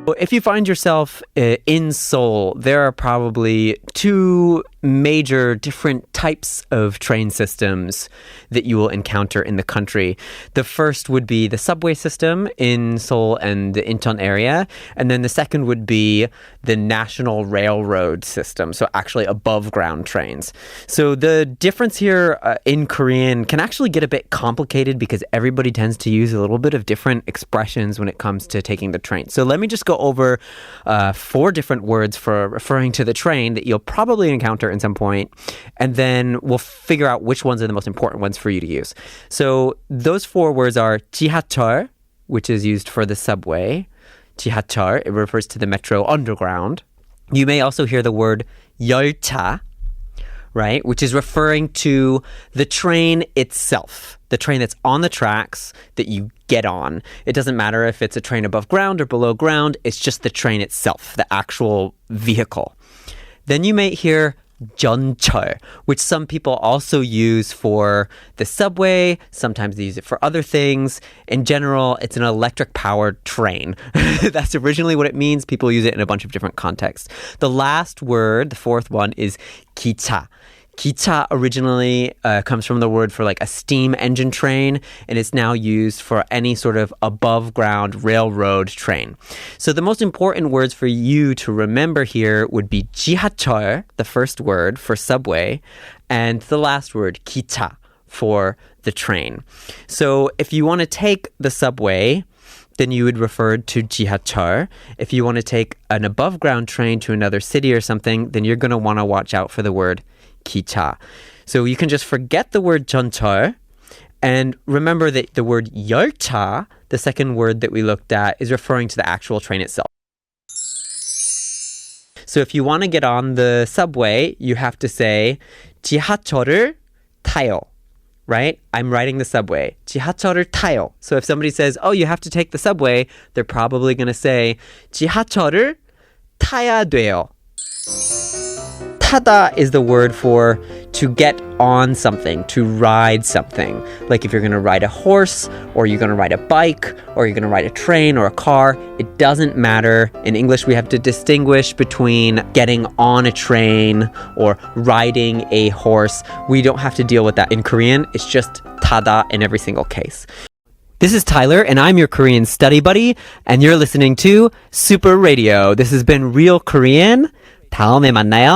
If you find yourself in Seoul, there are probably two major different types of train systems that you will encounter in the country. The first would be the subway system in Seoul and the Incheon area, and then the second would be the national railroad system, so actually above ground trains. So the difference here in Korean can actually get a bit complicated because everybody tends to use a little bit of different expressions when it comes to taking the train. So let me just go over 4 different words for referring to the train that you'll probably encounter in some point, and then we'll figure out which ones are the most important ones for you to use. So those 4 words are 지하철, which is used for the subway. 지하철, it refers to the metro underground. You may also hear the word 열차, right, which is referring to the train itself, the train that's on the tracks that you get on. It doesn't matter if it's a train above ground or below ground, it's just the train itself, the actual vehicle. Then you may hear 전철, which some people also use for the subway. Sometimes they use it for other things. In general, it's an electric-powered train. That's originally what it means. People use it in a bunch of different contexts. The last word, the 4th one, is 기차. 기차 originally comes from the word for like a steam engine train, and it's now used for any sort of above ground railroad train. So the most important words for you to remember here would be 지하철, the first word for subway, and the last word 기차 for the train. So if you want to take the subway, then you would refer to 지하철. If you want to take an above ground train to another city or something, then you're going to want to watch out for the word 기차. So you can just forget the word 전철 and remember that the word 열차, the second word that we looked at, is referring to the actual train itself. So if you want to get on the subway, you have to say 지하철을 타요, right? I'm riding the subway. 지하철을 타요. So if somebody says, oh, you have to take the subway, they're probably going to say 지하철을 타야 돼요. 타다 is the word for to get on something, to ride something. Like if you're going to ride a horse, or you're going to ride a bike, or you're going to ride a train or a car, it doesn't matter. In English, we have to distinguish between getting on a train or riding a horse. We don't have to deal with that in Korean. It's just 타다 in every single case. This is Tyler, and I'm your Korean study buddy, and you're listening to Super Radio. This has been Real Korean. 다음에 만나요.